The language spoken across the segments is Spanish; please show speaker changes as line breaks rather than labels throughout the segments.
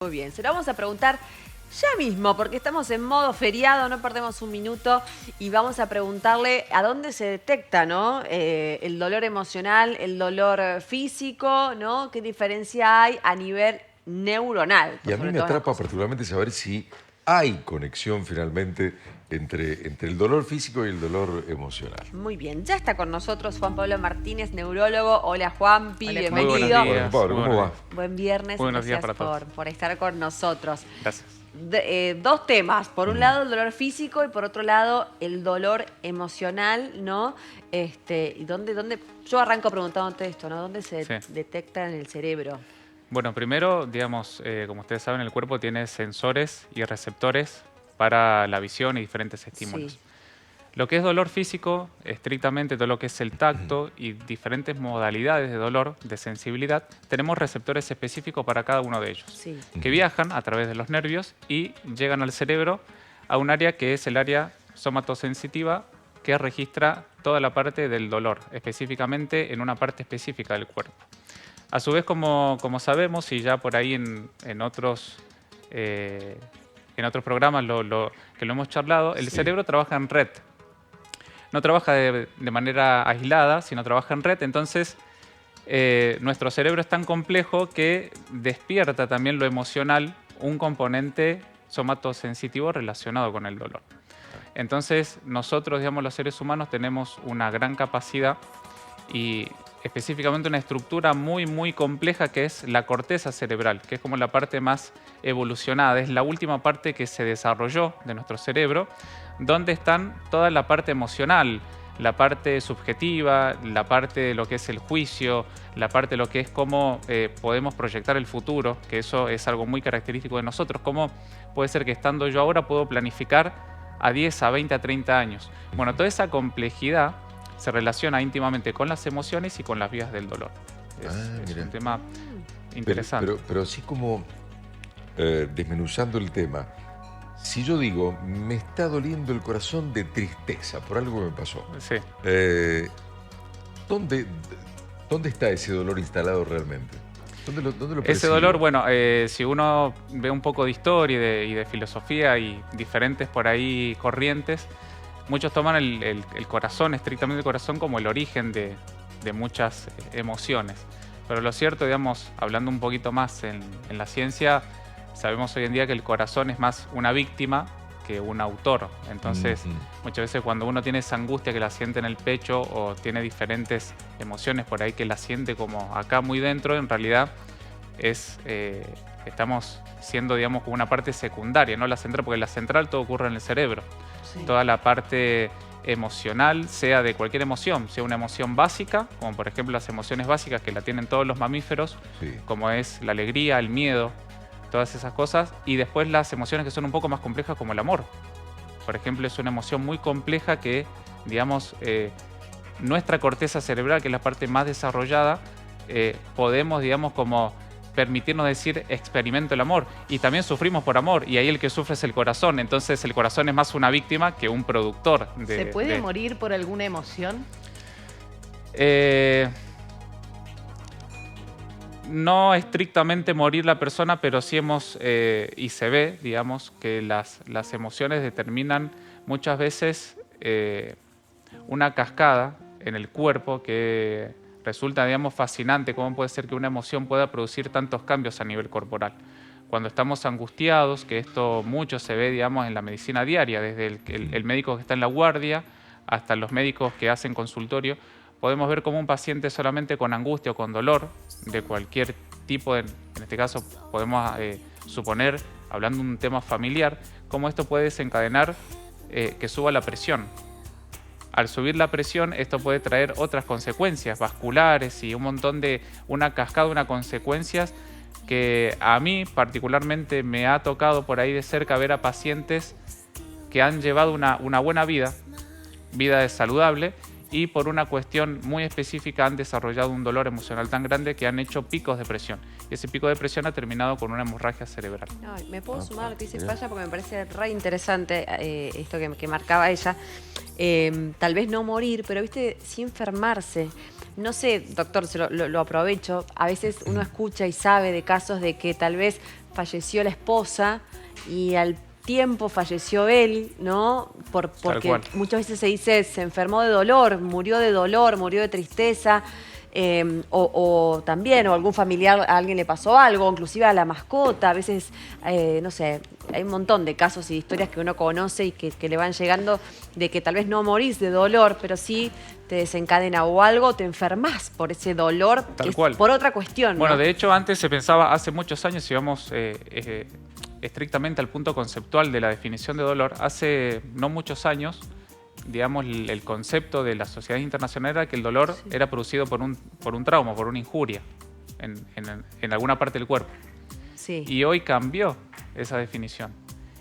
Muy bien, se lo vamos a preguntar ya mismo, porque estamos en modo feriado, no perdemos un minuto y vamos a preguntarle a dónde se detecta, ¿no? El dolor emocional, el dolor físico, ¿no? ¿Qué diferencia hay a nivel neuronal?
Y a mí
Sobre
me
todas las
atrapa
cosas.
particularmente saber si hay conexión finalmente entre el dolor físico y el dolor emocional.
Muy bien, ya está con nosotros Juan Pablo Martínez, neurólogo. Hola Juanpi,
Hola,
Muy
bienvenido.
buenos días. Pablo, ¿cómo va?
Buen viernes,
Muy buenos días
gracias
para todos.
por estar con nosotros.
Gracias.
Dos temas, por un lado el dolor físico y por otro lado el dolor emocional, ¿no? ¿Y dónde? Yo arranco preguntándote esto, ¿no? ¿Dónde se
Sí.
detecta en el cerebro?
Bueno, primero, digamos, como ustedes saben, el cuerpo tiene sensores y receptores para la visión y diferentes estímulos.
Sí.
Lo que es dolor físico, estrictamente todo lo que es el tacto y diferentes modalidades de dolor, de sensibilidad, tenemos receptores específicos para cada uno de ellos,
Sí.
que viajan a través de los nervios y llegan al cerebro a un área que es el área somatosensitiva, que registra toda la parte del dolor, específicamente en una parte específica del cuerpo. A su vez, como sabemos, y ya por ahí en otros programas que lo hemos charlado, el
Sí.
cerebro trabaja en red. No trabaja de manera aislada, sino trabaja en red. Entonces, nuestro cerebro es tan complejo que despierta también lo emocional, un componente somatosensitivo relacionado con el dolor. Entonces, nosotros, digamos, los seres humanos tenemos una gran capacidad y específicamente una estructura muy, muy compleja que es la corteza cerebral, que es como la parte más evolucionada, es la última parte que se desarrolló de nuestro cerebro, donde están toda la parte emocional, la parte subjetiva, la parte de lo que es el juicio, la parte de lo que es cómo podemos proyectar el futuro, que eso es algo muy característico de nosotros, cómo puede ser que estando yo ahora puedo planificar a 10, a 20, a 30 años. Bueno, toda esa complejidad se relaciona íntimamente con las emociones y con las vías del dolor. Es
Mira.
un tema interesante.
Pero así como desmenuzando el tema, si yo digo, me está doliendo el corazón de tristeza por algo que me pasó,
Sí.
¿dónde, ¿dónde está ese dolor instalado realmente? ¿Dónde lo
Ese
percibo?
dolor, bueno, si uno ve un poco de historia y de filosofía y diferentes por ahí corrientes, muchos toman el corazón, estrictamente el corazón, como el origen de muchas emociones. Pero lo cierto, digamos, hablando un poquito más en la ciencia, sabemos hoy en día que el corazón es más una víctima que un autor. Entonces, muchas veces cuando uno tiene esa angustia que la siente en el pecho o tiene diferentes emociones por ahí que la siente como acá muy dentro, en realidad estamos siendo, digamos, como una parte secundaria, no la central, porque la central todo ocurre en el cerebro.
Sí.
Toda la parte emocional, sea de cualquier emoción, sea una emoción básica, como por ejemplo las emociones básicas que la tienen todos los mamíferos,
Sí.
como es la alegría, el miedo, todas esas cosas, y después las emociones que son un poco más complejas como el amor. Por ejemplo, es una emoción muy compleja que, digamos, nuestra corteza cerebral, que es la parte más desarrollada, podemos, digamos, como permitirnos decir experimento el amor, y también sufrimos por amor, y ahí el que sufre es el corazón. Entonces el corazón es más una víctima que un productor.
¿Se puede morir por alguna emoción?
No estrictamente morir la persona, pero sí y se ve, digamos, que las emociones determinan muchas veces una cascada en el cuerpo que resulta, digamos, fascinante. Cómo puede ser que una emoción pueda producir tantos cambios a nivel corporal. Cuando estamos angustiados, que esto mucho se ve, digamos, en la medicina diaria, desde el médico que está en la guardia hasta los médicos que hacen consultorio, podemos ver cómo un paciente solamente con angustia o con dolor de cualquier tipo, en este caso podemos suponer, hablando de un tema familiar, cómo esto puede desencadenar que suba la presión. Al subir la presión, esto puede traer otras consecuencias vasculares y un montón de, una cascada, unas consecuencias que a mí particularmente me ha tocado por ahí de cerca ver a pacientes que han llevado una buena vida saludable, y por una cuestión muy específica han desarrollado un dolor emocional tan grande que han hecho picos de presión. Y ese pico de presión ha terminado con una hemorragia cerebral.
Ay, me puedo sumar a lo que dice Paya porque me parece re interesante esto que marcaba ella. Tal vez no morir, pero viste, sí enfermarse. No sé, doctor, lo aprovecho. A veces uno escucha y sabe de casos de que tal vez falleció la esposa y al tiempo falleció él, ¿no? Porque muchas veces se dice, se enfermó de dolor, murió de tristeza, o también, o algún familiar, a alguien le pasó algo, inclusive a la mascota, a veces, no sé, hay un montón de casos y historias que uno conoce y que le van llegando de que tal vez no morís de dolor, pero sí te desencadena o algo, te enfermas por ese dolor,
Tal cual.
por otra cuestión,
Bueno,
¿no?
de hecho, antes se pensaba, hace muchos años, si vamos estrictamente al punto conceptual de la definición de dolor, hace no muchos años, digamos, el concepto de la sociedad internacional era que el dolor era producido por un trauma, por una injuria en alguna parte del cuerpo.
Sí.
Y hoy cambió esa definición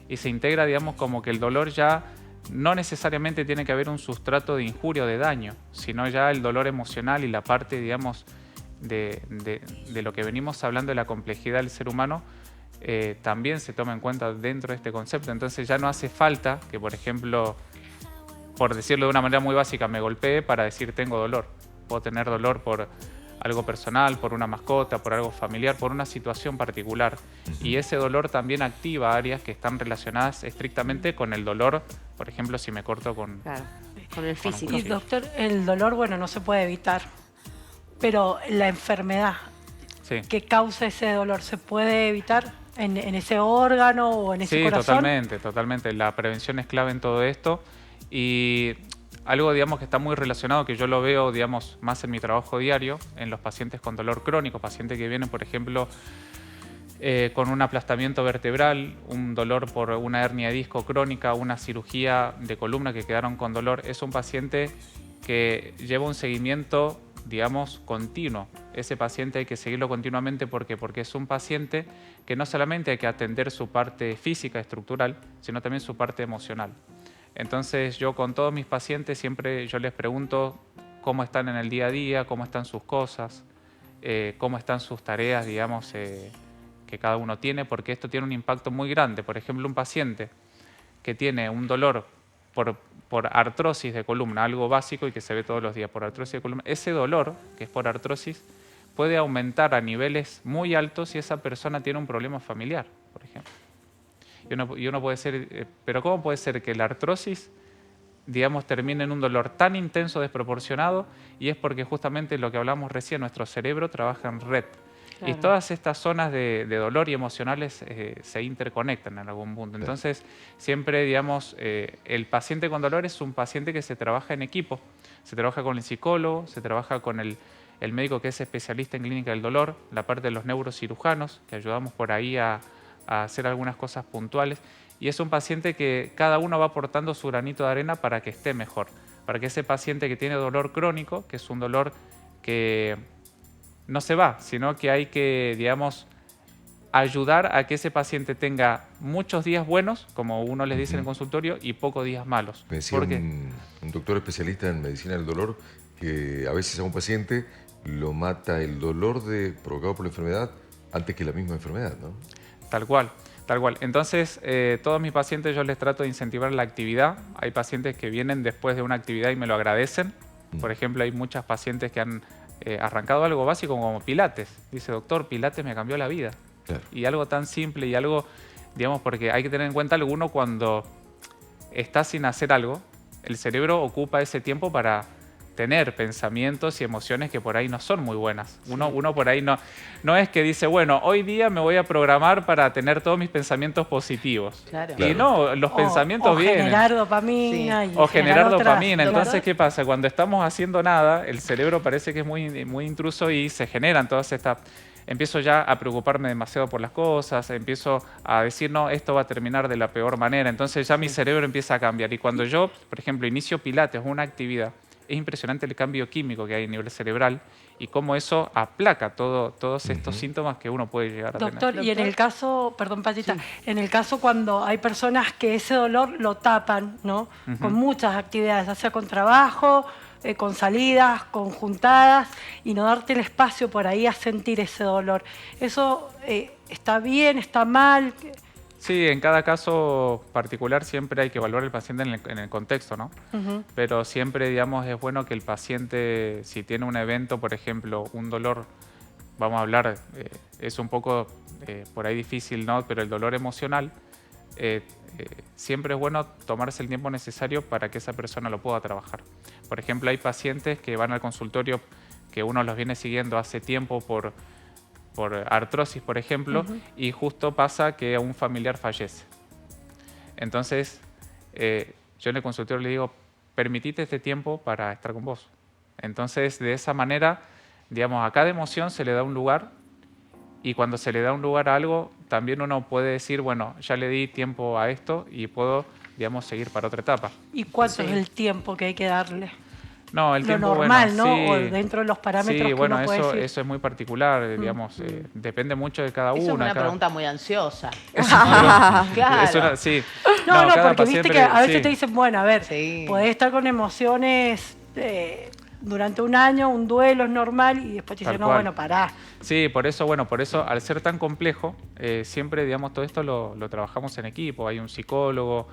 y se integra, digamos, como que el dolor ya no necesariamente tiene que haber un sustrato de injuria o de daño, sino ya el dolor emocional y la parte, digamos, de lo que venimos hablando de la complejidad del ser humano, también se toma en cuenta dentro de este concepto. Entonces ya no hace falta que, por ejemplo, por decirlo de una manera muy básica, me golpee para decir tengo dolor. Puedo tener dolor por algo personal, por una mascota, por algo familiar, por una situación particular. Y ese dolor también activa áreas que están relacionadas estrictamente con el dolor, por ejemplo, si me corto con...
Claro, con el físico.
Y doctor, el dolor, bueno, no se puede evitar, pero la enfermedad que causa ese dolor, ¿se puede evitar en ese órgano o en ese corazón?
Sí, totalmente. La prevención es clave en todo esto. Y algo, digamos, que está muy relacionado, que yo lo veo, digamos, más en mi trabajo diario, en los pacientes con dolor crónico, pacientes que vienen, por ejemplo, con un aplastamiento vertebral, un dolor por una hernia de disco crónica, una cirugía de columna que quedaron con dolor. Es un paciente que lleva un seguimiento, digamos, continuo. Ese paciente hay que seguirlo continuamente porque es un paciente que no solamente hay que atender su parte física, estructural, sino también su parte emocional. Entonces yo con todos mis pacientes siempre yo les pregunto cómo están en el día a día, cómo están sus cosas, cómo están sus tareas, digamos, que cada uno tiene, porque esto tiene un impacto muy grande. Por ejemplo, un paciente que tiene un dolor por artrosis de columna, algo básico y que se ve todos los días por artrosis de columna, ese dolor, que es por artrosis, puede aumentar a niveles muy altos si esa persona tiene un problema familiar, por ejemplo. Y uno puede ser, pero ¿cómo puede ser que la artrosis, digamos, termine en un dolor tan intenso, desproporcionado? Y es porque justamente lo que hablamos recién, nuestro cerebro trabaja en red. Claro. Y todas estas zonas de dolor y emocionales se interconectan en algún punto. Entonces, siempre, digamos, el paciente con dolor es un paciente que se trabaja en equipo. Se trabaja con el psicólogo, se trabaja con el médico que es especialista en clínica del dolor, la parte de los neurocirujanos, que ayudamos por ahí a hacer algunas cosas puntuales, y es un paciente que cada uno va aportando su granito de arena para que esté mejor, para que ese paciente que tiene dolor crónico, que es un dolor que no se va, sino que hay que, digamos, ayudar a que ese paciente tenga muchos días buenos, como uno les dice en el consultorio, y pocos días malos.
Me decía un doctor especialista en medicina del dolor que a veces a un paciente lo mata el dolor provocado por la enfermedad antes que la misma enfermedad, ¿no?
Tal cual, tal cual. Entonces, todos mis pacientes yo les trato de incentivar la actividad. Hay pacientes que vienen después de una actividad y me lo agradecen. Por ejemplo, hay muchas pacientes que han arrancado algo básico como pilates. Dice, doctor, pilates me cambió la vida. Claro. Y algo tan simple y algo, digamos, porque hay que tener en cuenta alguno cuando está sin hacer algo, el cerebro ocupa ese tiempo para tener pensamientos y emociones que por ahí no son muy buenas. Uno por ahí no es que dice, bueno, hoy día me voy a programar para tener todos mis pensamientos positivos. Claro. Y no, los pensamientos vienen.
O generar dopamina.
Sí. O generar dopamina. Entonces, ¿qué pasa? Cuando estamos haciendo nada, el cerebro parece que es muy intruso y se generan todas estas... Empiezo ya a preocuparme demasiado por las cosas, empiezo a decir, no, esto va a terminar de la peor manera. Entonces ya mi cerebro empieza a cambiar. Y cuando yo, por ejemplo, inicio pilates o una actividad, es impresionante el cambio químico que hay a nivel cerebral y cómo eso aplaca todos estos síntomas que uno puede llegar a tener.
Doctor, y en el caso, perdón Patita, en el caso cuando hay personas que ese dolor lo tapan, ¿no? Con muchas actividades, ya sea con trabajo, con salidas, con juntadas, y no darte el espacio por ahí a sentir ese dolor. ¿Eso está bien, está mal?
Sí, en cada caso particular siempre hay que evaluar al paciente en el contexto, ¿no? Pero siempre, digamos, es bueno que el paciente, si tiene un evento, por ejemplo, un dolor vamos a hablar, es un poco por ahí difícil, ¿no? Pero el dolor emocional, siempre es bueno tomarse el tiempo necesario para que esa persona lo pueda trabajar. Por ejemplo, hay pacientes que van al consultorio que uno los viene siguiendo hace tiempo por artrosis, por ejemplo, y justo pasa que un familiar fallece. Entonces, yo en el consultorio le digo, permitite este tiempo para estar con vos. Entonces, de esa manera, digamos, a cada emoción se le da un lugar, y cuando se le da un lugar a algo, también uno puede decir, bueno, ya le di tiempo a esto y puedo, digamos, seguir para otra etapa.
¿Y cuánto es el tiempo que hay que darle?
No, el
Lo
tiempo,
normal,
bueno,
¿no?
sí,
O dentro de los parámetros
sí,
que
bueno,
uno puede decir.
eso es muy particular, digamos, depende mucho de cada uno.
Eso es una
cada-
pregunta muy ansiosa.
Claro.
Claro.
Sí.
No,
cada
porque viste
paciente
que a veces
sí.
te dicen, bueno, a ver,
Sí.
podés estar con emociones durante un año, un duelo es normal, y después te
Tal
dicen, no,
cual.
bueno, pará.
Sí, por eso, al ser tan complejo, siempre, digamos, todo esto lo trabajamos en equipo. Hay un psicólogo,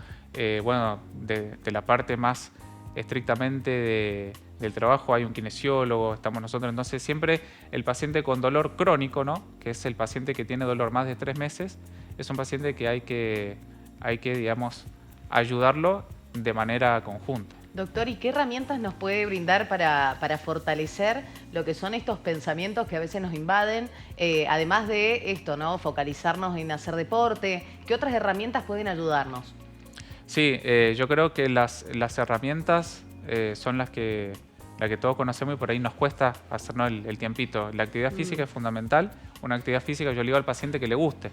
bueno, de la parte más estrictamente del trabajo hay un kinesiólogo, estamos nosotros. Entonces, siempre el paciente con dolor crónico, ¿no? Que es el paciente que tiene dolor más de 3 meses, es un paciente que hay que, digamos, ayudarlo de manera conjunta.
Doctor, ¿y qué herramientas nos puede brindar para fortalecer lo que son estos pensamientos que a veces nos invaden? Además de esto, ¿no? Focalizarnos en hacer deporte. ¿Qué otras herramientas pueden ayudarnos?
Sí, yo creo que las herramientas son las que todos conocemos y por ahí nos cuesta hacernos el tiempito. La actividad física es fundamental. Una actividad física yo le digo al paciente que le guste.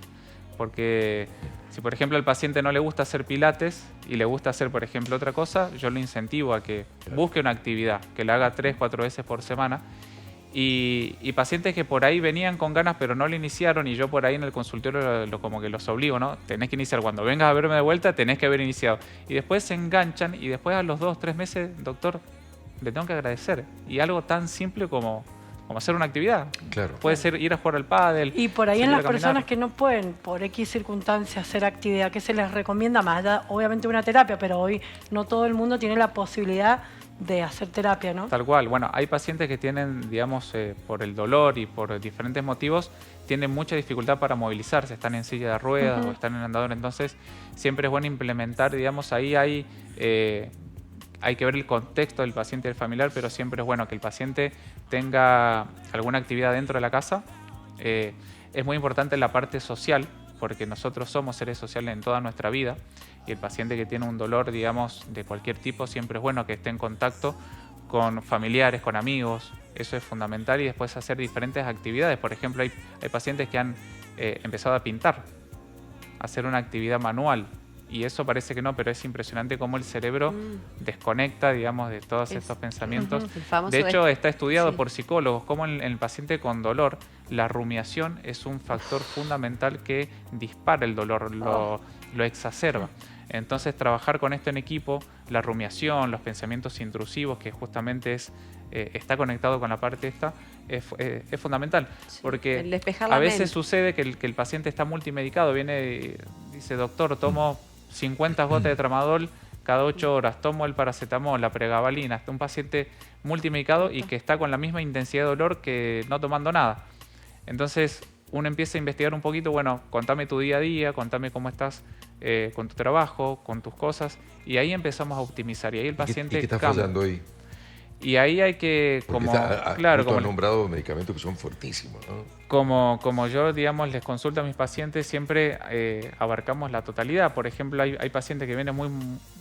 Porque si, por ejemplo, al paciente no le gusta hacer pilates y le gusta hacer, por ejemplo, otra cosa, yo lo incentivo a que busque una actividad, que la haga 3, 4 veces por semana. Y pacientes que por ahí venían con ganas pero no lo iniciaron, y yo por ahí en el consultorio como que los obligo, ¿no? Tenés que iniciar, cuando vengas a verme de vuelta tenés que haber iniciado. Y después se enganchan y después a los 2, 3 meses, doctor, le tengo que agradecer. Y algo tan simple como hacer una actividad.
Claro.
Puede ser ir a jugar al pádel.
Y por ahí
salir
en
a
las
caminar.
personas que no pueden, por X circunstancias, hacer actividad, ¿qué se les recomienda más? Ya, obviamente una terapia, pero hoy no todo el mundo tiene la posibilidad de hacer terapia, ¿no?
Tal cual. Bueno, hay pacientes que tienen, digamos, por el dolor y por diferentes motivos, tienen mucha dificultad para movilizarse, están en silla de ruedas o están en andador. Entonces, siempre es bueno implementar, digamos, ahí hay que ver el contexto del paciente y del familiar, pero siempre es bueno que el paciente tenga alguna actividad dentro de la casa. Es muy importante la parte social, porque nosotros somos seres sociales en toda nuestra vida, y el paciente que tiene un dolor, digamos, de cualquier tipo, siempre es bueno que esté en contacto con familiares, con amigos. Eso es fundamental, y después hacer diferentes actividades. Por ejemplo, hay pacientes que han empezado a pintar, hacer una actividad manual. Y eso parece que no, pero es impresionante cómo el cerebro desconecta, digamos, de todos estos pensamientos.
El famoso
De hecho, está estudiado
sí.
por psicólogos cómo en el paciente con dolor la rumiación es un factor fundamental que dispara el dolor, lo exacerba. Entonces, trabajar con esto en equipo, la rumiación, los pensamientos intrusivos, que justamente está conectado con la parte esta, es fundamental.
Sí,
Porque
el despejar la
a veces
mente.
sucede que el paciente está multimedicado, viene y dice, doctor, tomo 50 gotas de tramadol cada 8 horas, tomo el paracetamol, la pregabalina. Está un paciente multimedicado y que está con la misma intensidad de dolor que no tomando nada. Entonces uno empieza a investigar un poquito, bueno, contame tu día a día, contame cómo estás con tu trabajo, con tus cosas, y ahí empezamos a optimizar, y ahí el paciente
¿Y qué está
cambia.
fallando ahí?
Y ahí hay que,
Porque
claro,
justo han nombrado medicamentos que son fuertísimos, ¿no?
como yo, digamos, les consulto a mis pacientes, siempre abarcamos la totalidad. Por ejemplo, hay pacientes que vienen muy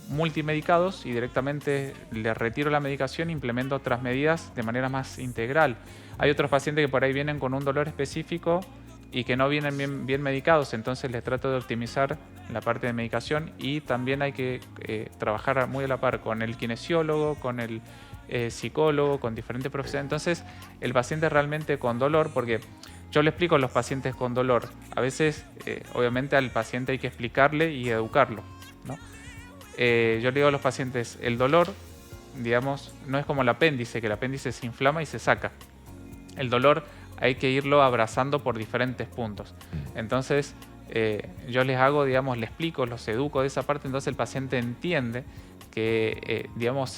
multimedicados y directamente les retiro la medicación e implemento otras medidas de manera más integral. Hay otros pacientes que por ahí vienen con un dolor específico y que no vienen bien medicados, entonces les trato de optimizar la parte de medicación, y también hay que trabajar muy a la par con el kinesiólogo, con el psicólogo, con diferentes profesionales. Entonces, el paciente realmente con dolor, porque yo le explico a los pacientes con dolor, a veces, obviamente, al paciente hay que explicarle y educarlo, ¿no? Yo le digo a los pacientes, el dolor, digamos, no es como el apéndice, que el apéndice se inflama y se saca. El dolor hay que irlo abrazando por diferentes puntos. Entonces, yo les hago, digamos, les explico, los educo de esa parte, entonces el paciente entiende que, digamos,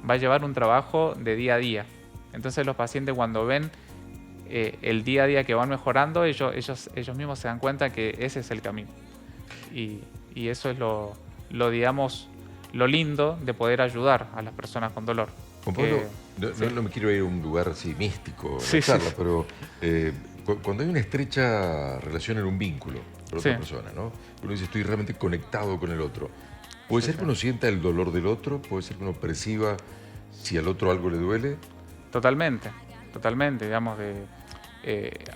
va a llevar un trabajo de día a día. Entonces los pacientes, cuando ven el día a día que van mejorando, ellos mismos se dan cuenta que ese es el camino. Y eso es digamos, lo lindo de poder ayudar a las personas con dolor.
Juan Pablo,
Sí.
no me quiero ir a un lugar así místico en
Sí,
la
sí,
charla,
sí.
pero cuando hay una estrecha relación en un vínculo con otra
Sí.
persona, ¿no? Uno dice, estoy realmente conectado con el otro. ¿Puede
Sí,
ser
sí.
que uno sienta el dolor del otro? ¿Puede ser que uno perciba si al otro algo le duele?
Totalmente, totalmente, digamos,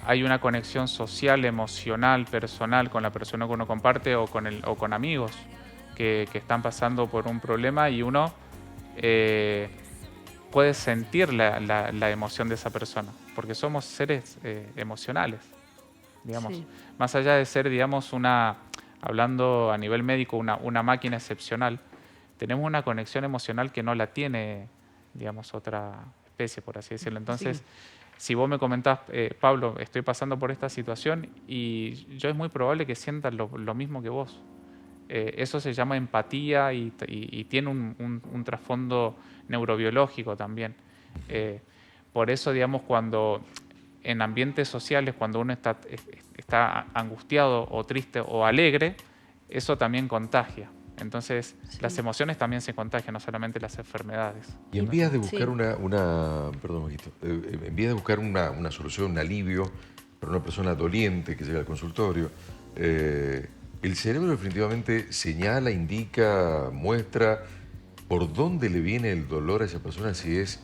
hay una conexión social, emocional, personal con la persona que uno comparte o con amigos que están pasando por un problema y uno puede sentir la emoción de esa persona, porque somos seres emocionales, digamos.
Sí.
Más allá de ser, digamos, hablando a nivel médico, una máquina excepcional, tenemos una conexión emocional que no la tiene, digamos, otra especie, por así decirlo. Entonces, si vos me comentás, Pablo, estoy pasando por esta situación y yo es muy probable que sientas lo mismo que vos. Eso se llama empatía y tiene un trasfondo neurobiológico también. Por eso, digamos, cuando en ambientes sociales, cuando uno está angustiado o triste o alegre, eso también contagia. Entonces, las emociones también se contagian, no solamente las enfermedades.
Y en vías de
Sí.
buscar perdón, Majito, en vías de buscar una solución, un alivio para una persona doliente que llega al consultorio, el cerebro definitivamente señala, indica, muestra por dónde le viene el dolor a esa persona, si es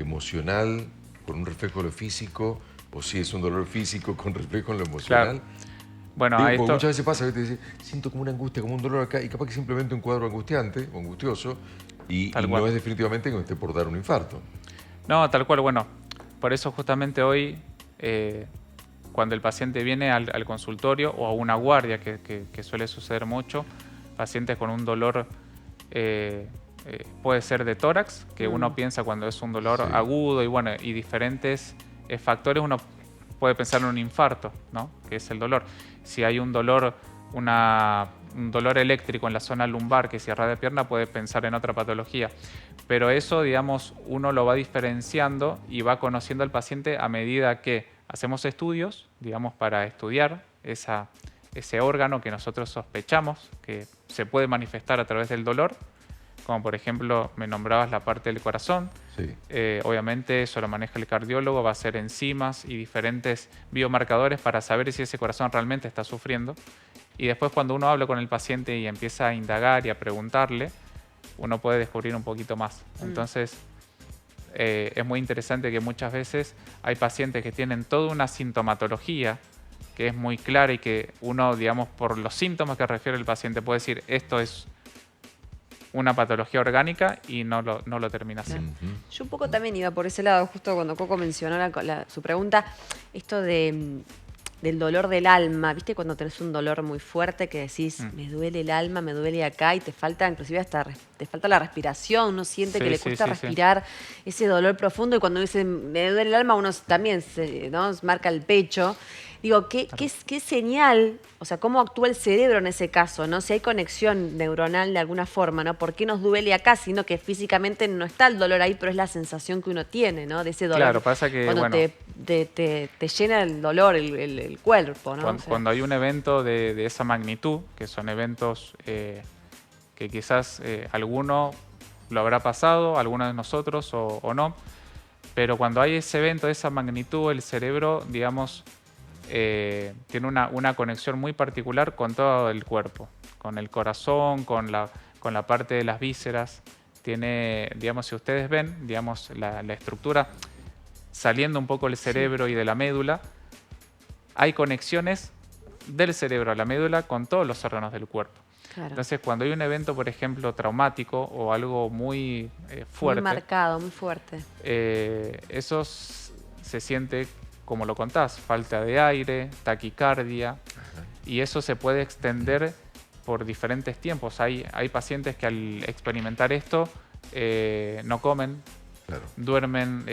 emocional, con un reflejo en lo físico, o si es un dolor físico con reflejo en lo emocional.
Bueno,
Digo,
a
porque
esto,
muchas veces pasa, ¿viste? Dice, siento como una angustia, como un dolor acá, y capaz que simplemente un cuadro angustiante o angustioso, y
Tal
no
cual.
es definitivamente que me esté por dar un infarto.
no, tal cual, bueno, por eso justamente hoy, cuando el paciente viene al consultorio o a una guardia, que suele suceder mucho, pacientes con un dolor puede ser de tórax, que uno piensa cuando es un dolor
Sí.
agudo y bueno, y diferentes factores, uno puede pensar en un infarto, ¿no? Que es el dolor. Si hay un dolor, un dolor eléctrico en la zona lumbar que cierra de pierna, puede pensar en otra patología. Pero eso, digamos, uno lo va diferenciando y va conociendo al paciente a medida que hacemos estudios, digamos, para estudiar ese órgano que nosotros sospechamos que se puede manifestar a través del dolor, como por ejemplo, me nombrabas la parte del corazón.
Sí.
Obviamente eso lo maneja el cardiólogo, va a ser enzimas y diferentes biomarcadores para saber si ese corazón realmente está sufriendo. Y después cuando uno habla con el paciente y empieza a indagar y a preguntarle, uno puede descubrir un poquito más. Entonces, es muy interesante que muchas veces hay pacientes que tienen toda una sintomatología que es muy clara y que uno, digamos, por los síntomas que refiere el paciente puede decir esto es una patología orgánica y no lo termina siendo.
Yo un poco también iba por ese lado, justo cuando Coco mencionó su pregunta, esto del dolor del alma, ¿viste? Cuando tenés un dolor muy fuerte que decís, me duele el alma, me duele acá y te falta, inclusive hasta te falta la respiración, uno siente que
Sí,
le
sí,
cuesta
sí,
respirar ese dolor profundo y cuando dice, me duele el alma, uno también ¿no? marca el pecho. Digo, ¿qué señal, o sea, cómo actúa el cerebro en ese caso, ¿no? Si hay conexión neuronal de alguna forma, ¿no? ¿Por qué nos duele acá? Sino que físicamente no está el dolor ahí, pero es la sensación que uno tiene, ¿no? De ese dolor.
Claro, pasa que,
cuando
bueno,
te llena el dolor el cuerpo, ¿no? O sea,
cuando hay un evento de esa magnitud, que son eventos que quizás alguno lo habrá pasado, alguno de nosotros o no, pero cuando hay ese evento de esa magnitud, el cerebro, digamos, tiene una conexión muy particular con todo el cuerpo, con el corazón, con la parte de las vísceras. Tiene, digamos, si ustedes ven, digamos, la estructura saliendo un poco del cerebro y de la médula, hay conexiones del cerebro a la médula con todos los órganos del cuerpo.
claro.
Entonces, cuando hay un evento, por ejemplo, traumático o algo muy fuerte,
Muy marcado, muy fuerte.
eso se siente, como lo contás, falta de aire, taquicardia, y eso se puede extender por diferentes tiempos. Hay pacientes que al experimentar esto no comen,
Claro.
duermen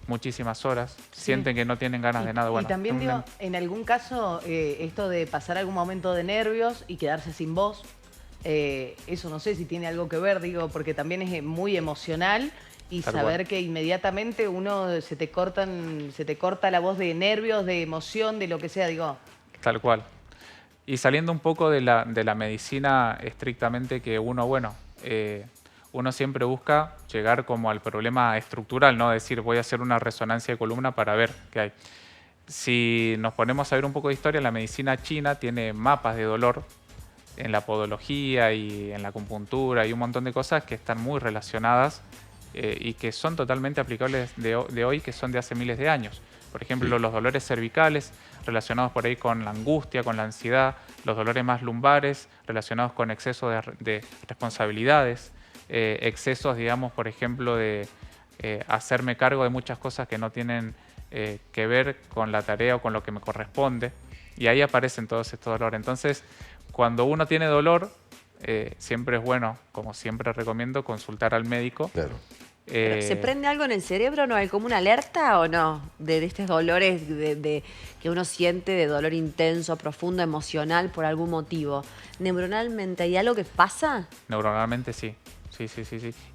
muchísimas horas, sienten que no tienen ganas de nada. Bueno,
y también
es
digo, en algún caso, esto de pasar algún momento de nervios y quedarse sin voz, eso no sé si tiene algo que ver, digo, porque también es muy emocional Y
Tal
saber
cual.
que inmediatamente se te corta la voz de nervios, de emoción, de lo que sea, digo.
Tal cual. Y saliendo un poco de la medicina estrictamente que uno siempre busca llegar como al problema estructural, ¿no? Decir, voy a hacer una resonancia de columna para ver qué hay. Si nos ponemos a ver un poco de historia, la medicina china tiene mapas de dolor en la podología y en la acupuntura y un montón de cosas que están muy relacionadas y que son totalmente aplicables de hoy, que son de hace miles de años. Por ejemplo,
Sí.
los dolores cervicales relacionados por ahí con la angustia, con la ansiedad, los dolores más lumbares relacionados con exceso de responsabilidades, excesos, digamos, por ejemplo, de hacerme cargo de muchas cosas que no tienen que ver con la tarea o con lo que me corresponde. Y ahí aparecen todos estos dolores. Entonces, cuando uno tiene dolor, siempre es bueno, como siempre recomiendo, consultar al médico.
Claro.
Pero, ¿se
Eh,
prende algo en el cerebro? ¿No hay como una alerta o no? De estos dolores que uno siente, de dolor intenso, profundo, emocional, por algún motivo. ¿Neuronalmente hay algo que pasa?
Neuronalmente sí. Sí.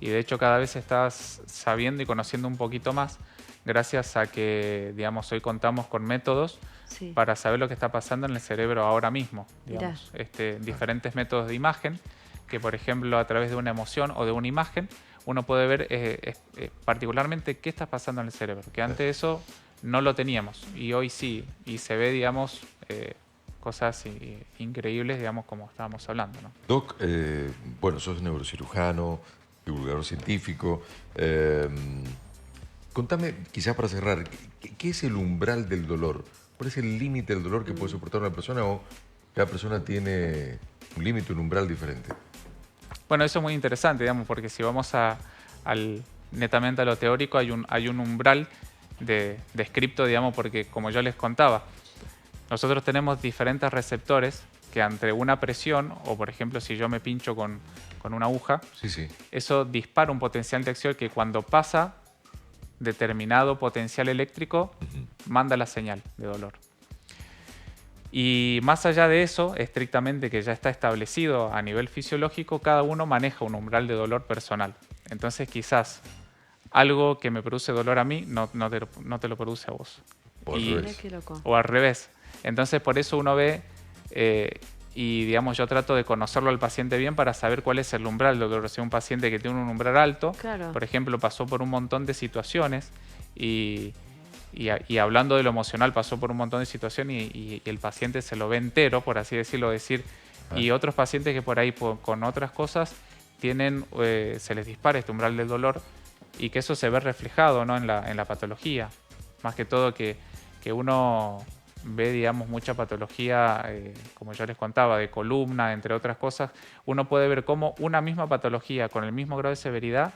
Y de hecho cada vez estás sabiendo y conociendo un poquito más gracias a que, digamos, hoy contamos con métodos
Sí.
para saber lo que está pasando en el cerebro ahora mismo.
Mirá.
Digamos, diferentes métodos de imagen que, por ejemplo, a través de una emoción o de una imagen, uno puede ver particularmente qué está pasando en el cerebro, que antes eso no lo teníamos y hoy sí, y se ve, digamos, cosas increíbles, digamos, como estábamos hablando, ¿no?
Doc, bueno, sos neurocirujano, divulgador científico. Contame, quizás para cerrar, ¿qué es el umbral del dolor? ¿Cuál es el límite del dolor que puede soportar una persona o cada persona tiene un límite, un umbral diferente?
Bueno, eso es muy interesante, digamos, porque si vamos netamente a lo teórico, hay un umbral descripto, digamos, porque como yo les contaba, nosotros tenemos diferentes receptores que ante una presión, o por ejemplo si yo me pincho con una aguja,
Sí.
eso dispara un potencial de acción que cuando pasa determinado potencial eléctrico, manda la señal de dolor. Y más allá de eso, estrictamente que ya está establecido a nivel fisiológico, cada uno maneja un umbral de dolor personal. Entonces quizás algo que me produce dolor a mí no te lo produce a vos.
O al
Y-
revés.
Mirá qué loco.
o al revés. Entonces por eso uno ve y digamos yo trato de conocerlo al paciente bien para saber cuál es el umbral del dolor. Si un paciente que tiene un umbral alto,
Claro.
por ejemplo, pasó por un montón de situaciones y hablando de lo emocional pasó por un montón de situaciones y el paciente se lo ve entero, por así decirlo, y otros pacientes que por ahí con otras cosas se les dispara este umbral del dolor y que eso se ve reflejado, ¿no? en la patología. Más que todo que uno ve, digamos, mucha patología, como yo les contaba, de columna, entre otras cosas, uno puede ver cómo una misma patología con el mismo grado de severidad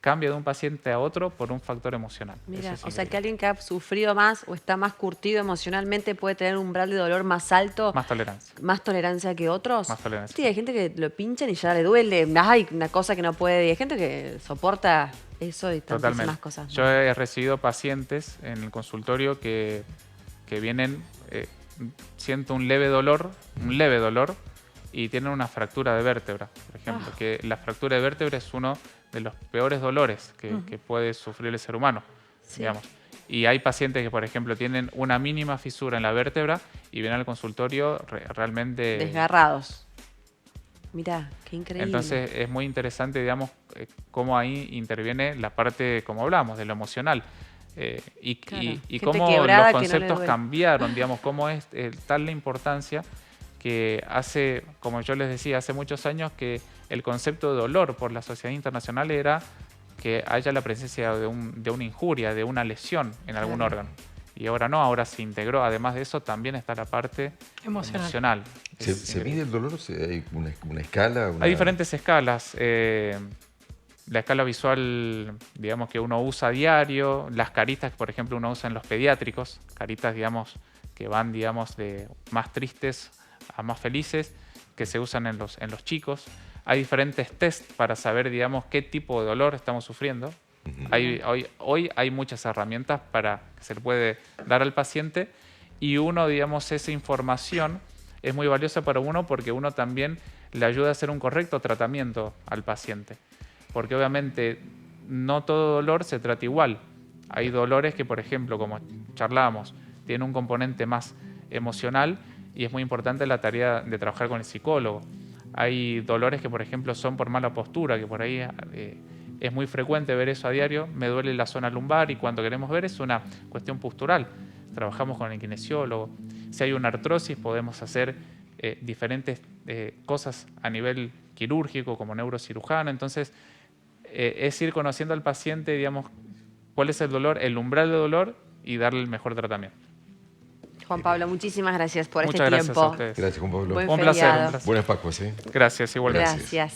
cambia de un paciente a otro por un factor emocional.
Mira,
Eso es
o sea que
increíble.
alguien que ha sufrido más o está más curtido emocionalmente puede tener un umbral de dolor más alto,
Más tolerancia.
más tolerancia que otros.
Más tolerancia.
Sí, hay gente que lo pinchan y ya le duele. Hay una cosa que no puede. Y hay gente que soporta eso y tantísimas
Totalmente.
cosas.
Yo he recibido pacientes en el consultorio que vienen, siento un leve dolor, y tienen una fractura de vértebra, por ejemplo, que la fractura de vértebra es uno de los peores dolores que puede sufrir el ser humano,
Sí.
digamos. Y hay pacientes que, por ejemplo, tienen una mínima fisura en la vértebra y vienen al consultorio realmente...
Desgarrados. Mirá, qué increíble.
Entonces es muy interesante, digamos, cómo ahí interviene la parte, como hablamos, de lo emocional. Y
Gente
cómo
quebrada
los
que no le
conceptos
duele.
cambiaron, digamos, cómo es tal la importancia que hace, como yo les decía, hace muchos años que el concepto de dolor por la Sociedad Internacional era que haya la presencia de una injuria, de una lesión en algún
Claro.
órgano. Y ahora no, ahora se integró. Además de eso, también está la parte emocional.
¿Se
Es
mide
increíble.
el dolor? ¿Hay una escala?
Hay diferentes escalas. La escala visual, digamos, que uno usa a diario. Las caritas, por ejemplo, uno usa en los pediátricos. Caritas, digamos, que van, digamos, de más tristes a más felices, que se usan en los chicos. Hay diferentes test para saber, digamos, qué tipo de dolor estamos sufriendo. Hoy hay muchas herramientas para que se le puede dar al paciente y uno, digamos, esa información es muy valiosa para uno porque uno también le ayuda a hacer un correcto tratamiento al paciente. Porque obviamente no todo dolor se trata igual. Hay dolores que, por ejemplo, como charlábamos, tienen un componente más emocional y es muy importante la tarea de trabajar con el psicólogo. Hay dolores que, por ejemplo, son por mala postura, que por ahí es muy frecuente ver eso a diario. Me duele la zona lumbar y cuando queremos ver es una cuestión postural. Trabajamos con el kinesiólogo. Si hay una artrosis, podemos hacer diferentes cosas a nivel quirúrgico como neurocirujano. Entonces, es ir conociendo al paciente, digamos, cuál es el dolor, el umbral de dolor y darle el mejor tratamiento.
Juan Pablo, muchísimas gracias por
Muchas
este
gracias
tiempo.
a ustedes.
Gracias, Juan Pablo.
Buen
Un placer,
feriado.
un placer.
Buenas Pascuas, ¿eh?
Gracias, igualmente.
Gracias.